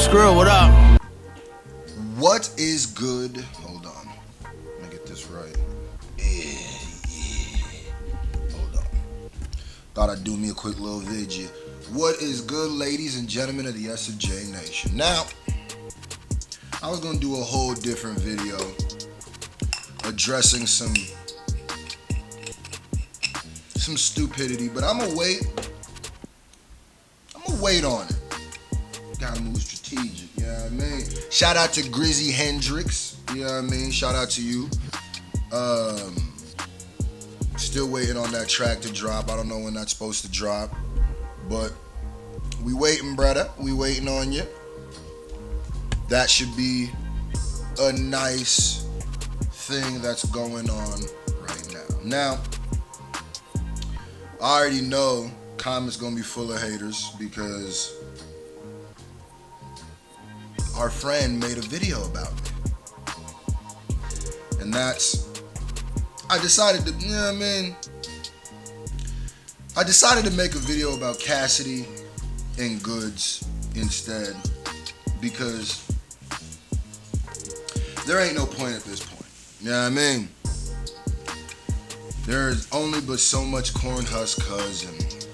Screw, what up? What is good? Hold on. Let me get this right. Hold on. Thought I'd do me a quick little video. What is good, ladies and gentlemen of the SJ Nation? Now, I was gonna do a whole different video addressing some stupidity, but I'm gonna wait on it. Gotta move strategic, you know what I mean? Shout out to Grizzy Hendrix, you know what I mean? Shout out to you. Still waiting on that track to drop. I don't know when that's supposed to drop, but we waiting, brother. We waiting on you. That should be a nice thing that's going on right now. Now, I already know comments gonna be full of haters because our friend made a video about me. And I decided to, you know what I mean? I decided to make a video about Cassidy and Goods instead because there ain't no point at this point. You know what I mean? There's only but so much corn husk cuz and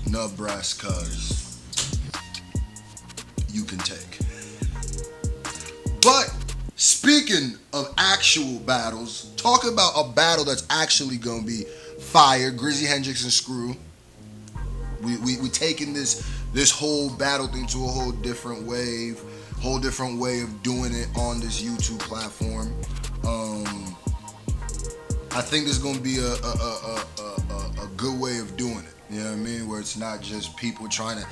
nub brass cuz you can take. But speaking of actual battles, talk about a battle that's actually gonna be fire. Grizzy Hendrix and Screw. We taking this whole battle thing to a whole different way of doing it on this YouTube platform. I think there's gonna be a good way of doing it. You know what I mean? Where it's not just people trying to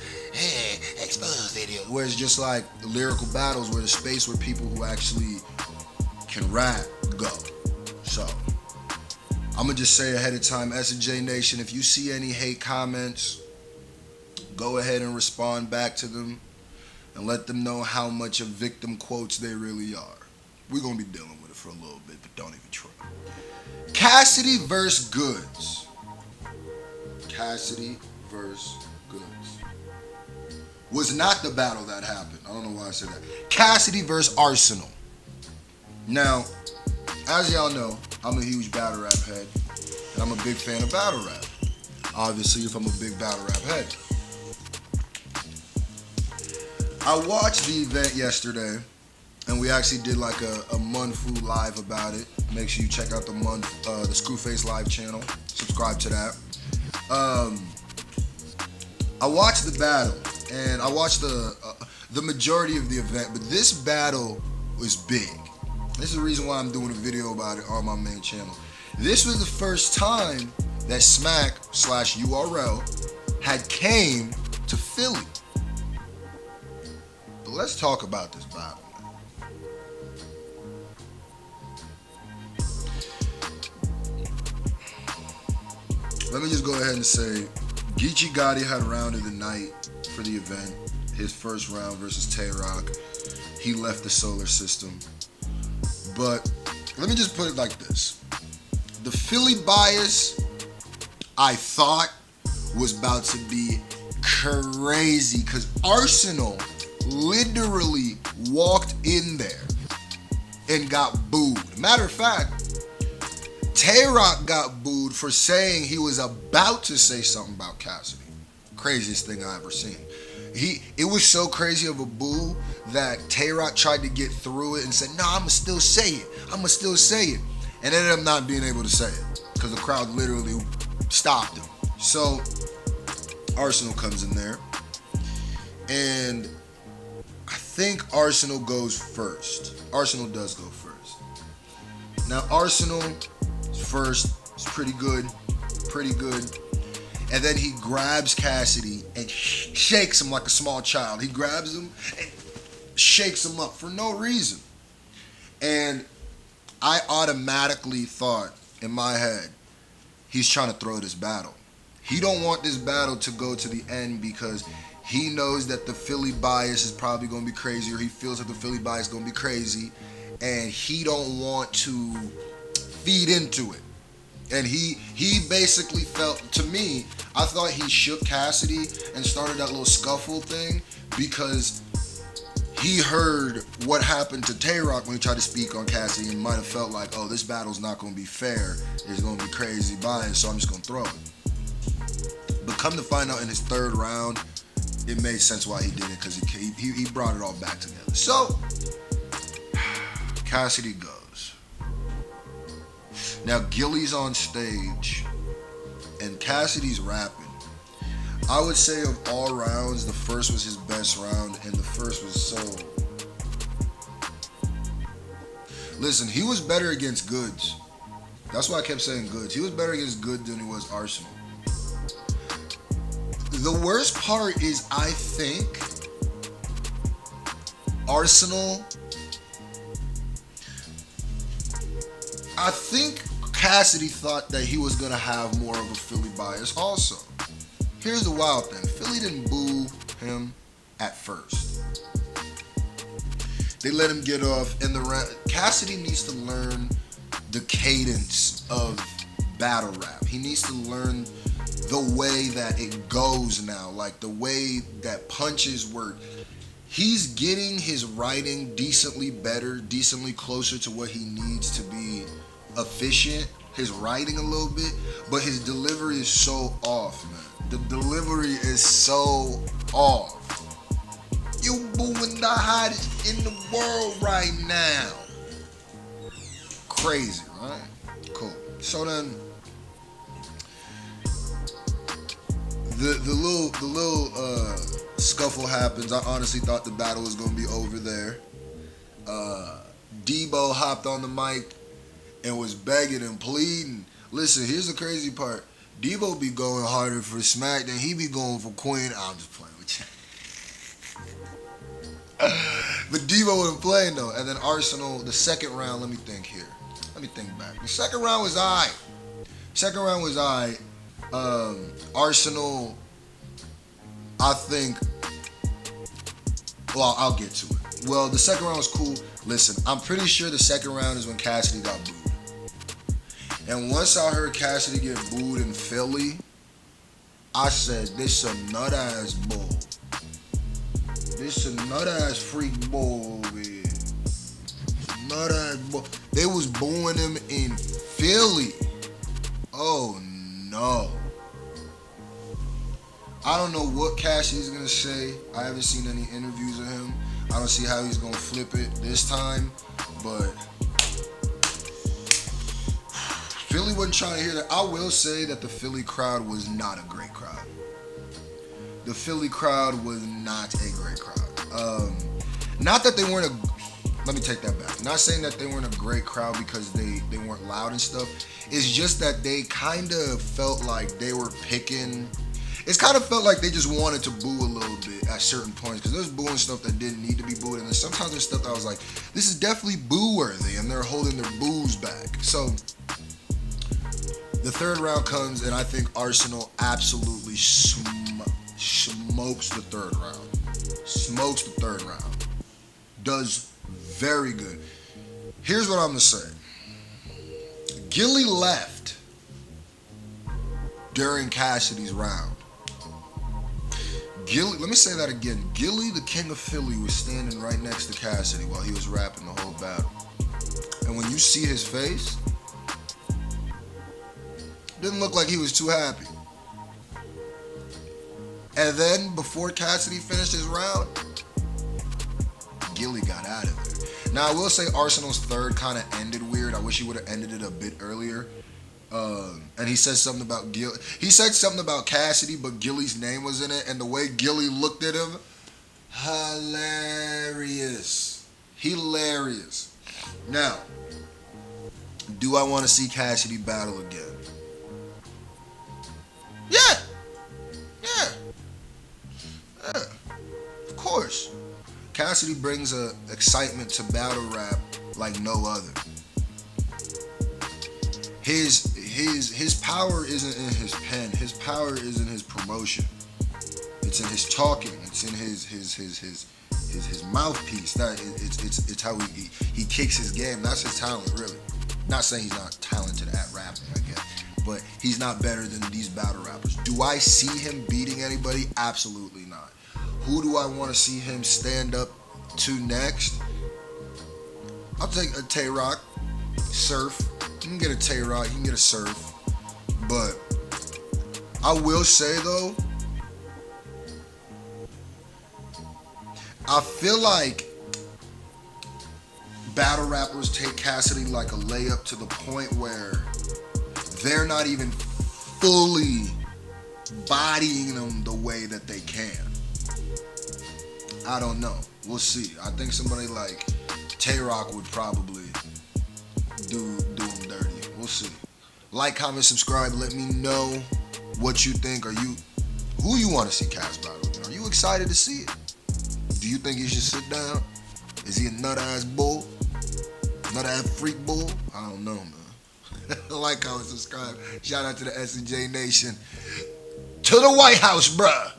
expose videos. Where it's just like lyrical battles where the space where people who actually can rap go. So I'm gonna just say ahead of time, SJ Nation, if you see any hate comments, go ahead and respond back to them and let them know how much of victim quotes they really are. We're gonna be dealing with it for a little bit, but don't even try. Cassidy versus Goods. Cassidy versus Goods was not the battle that happened. I don't know why I said that. Cassidy versus Arsonal. Now, as y'all know, I'm a huge battle rap head, and I'm a big fan of battle rap. Obviously, if I'm a big battle rap head. I watched the event yesterday, and we actually did like a Munfu live about it. Make sure you check out the Screwface live channel. Subscribe to that. I watched the battle, and I watched the majority of the event, but this battle was big. This is the reason why I'm doing a video about it on my main channel. This was the first time that Smack/URL had came to Philly. But let's talk about this battle. Let me just go ahead and say, Geechee Gotti had round of the night for the event. His first round versus Tay-Rock. He left the solar system. But let me just put it like this. The Philly bias, I thought, was about to be crazy because Arsonal literally walked in there and got booed. Matter of fact, Tay-Rock got booed for saying he was about to say something about Cassidy. Craziest thing I ever seen. It was so crazy of a boo that Tay-Rock tried to get through it and said, "No, I'ma still say it. I'ma still say it," and ended up not being able to say it because the crowd literally stopped him. So Arsonal comes in there, and I think Arsonal goes first. Arsonal does go first. Now Arsonal first is pretty good. And then he grabs Cassidy and shakes him like a small child. He grabs him and shakes him up for no reason. And I automatically thought in my head, he's trying to throw this battle. He don't want this battle to go to the end because he knows that the Philly bias is probably going to be crazy, or he feels that the Philly bias is going to be crazy, and he don't want to feed into it. And he basically felt, to me, I thought he shook Cassidy and started that little scuffle thing because he heard what happened to Tay-Rock when he tried to speak on Cassidy and might have felt like, oh, this battle's not going to be fair. It's going to be crazy bias, so I'm just going to throw it. But come to find out in his third round, it made sense why he did it, because he brought it all back together. So, Cassidy goes. Now, Gilly's on stage, and Cassidy's rapping. I would say of all rounds, the first was his best round, and the first was so... Listen, he was better against Goods. That's why I kept saying Goods. He was better against Goods than he was Arsonal. The worst part is, I think, Arsonal... I think Cassidy thought that he was going to have more of a Philly bias also. Here's the wild thing. Philly didn't boo him at first. They let him get off, and Cassidy needs to learn the cadence of battle rap. He needs to learn the way that it goes now, like the way that punches work. He's getting his writing decently better, decently closer to what he needs to be efficient. His writing a little bit, but his delivery is so off, man. The delivery is so off. You booing the hottest in the world right now. Crazy, right? Cool. So then, the little scuffle happens. I honestly thought the battle was gonna be over there. Debo hopped on the mic and was begging and pleading. Listen, here's the crazy part. Debo be going harder for Smack than he be going for Queen. I'm just playing with you. But Debo wasn't playing though. And then Arsonal, the second round, let me think here. Let me think back. The second round was Arsonal, I think, well, I'll get to it. Well, the second round was cool. Listen, I'm pretty sure the second round is when Cassidy got booed. And once I heard Cassidy get booed in Philly, I said, this a nut-ass bull. This a nut-ass freak bull, man. Nut-ass bull. They was booing him in Philly. Oh, no. I don't know what Cassidy's going to say. I haven't seen any interviews of him. I don't see how he's going to flip it this time, but... Philly wasn't trying to hear that. I will say that the Philly crowd was not a great crowd. The Philly crowd was not a great crowd. Not that they weren't let me take that back. Not saying that they weren't a great crowd because they weren't loud and stuff. It's just that they kind of felt like they were picking. It's kind of felt like they just wanted to boo a little bit at certain points, because there's booing stuff that didn't need to be booed, and then sometimes there's stuff that I was like, this is definitely boo worthy, and they're holding their boos back. So the third round comes, and I think Arsonal absolutely smokes the third round. Smokes the third round. Does very good. Here's what I'm going to say. Gilly left during Cassidy's round. Gilly, let me say that again. Gilly, the king of Philly, was standing right next to Cassidy while he was rapping the whole battle. And when you see his face, didn't look like he was too happy. And then, before Cassidy finished his round, Gilly got out of there. Now, I will say Arsonal's third kind of ended weird. I wish he would have ended it a bit earlier. And he said something about Gilly. He said something about Cassidy, but Gilly's name was in it. And the way Gilly looked at him, hilarious. Hilarious. Now, do I want to see Cassidy battle again? Yeah. Of course. Cassidy brings a excitement to battle rap like no other. His power isn't in his pen. His power is in his promotion. It's in his talking. It's in his mouthpiece. It's how he kicks his game. That's his talent, really. Not saying he's not talented at rapping, I guess, but he's not better than these battle rappers. Do I see him beating anybody? Absolutely not. Who do I want to see him stand up to next, I'll take a Tay-Rock. Surf. You can get a Tay-Rock, you can get a Surf. But I will say though, I feel like battle rappers take Cassidy like a layup to the point where they're not even fully bodying them the way that they can. I don't know. We'll see. I think somebody like Tay-Rock would probably do him dirty. We'll see. Like, comment, subscribe. Let me know what you think. Who you want to see Cass battle with? Are you excited to see it? Do you think he should sit down? Is he a nut-ass bull? Nut-ass freak bull? I don't know, man. Like, comment, subscribe. Shout out to the S&J Nation. To the White House, bruh.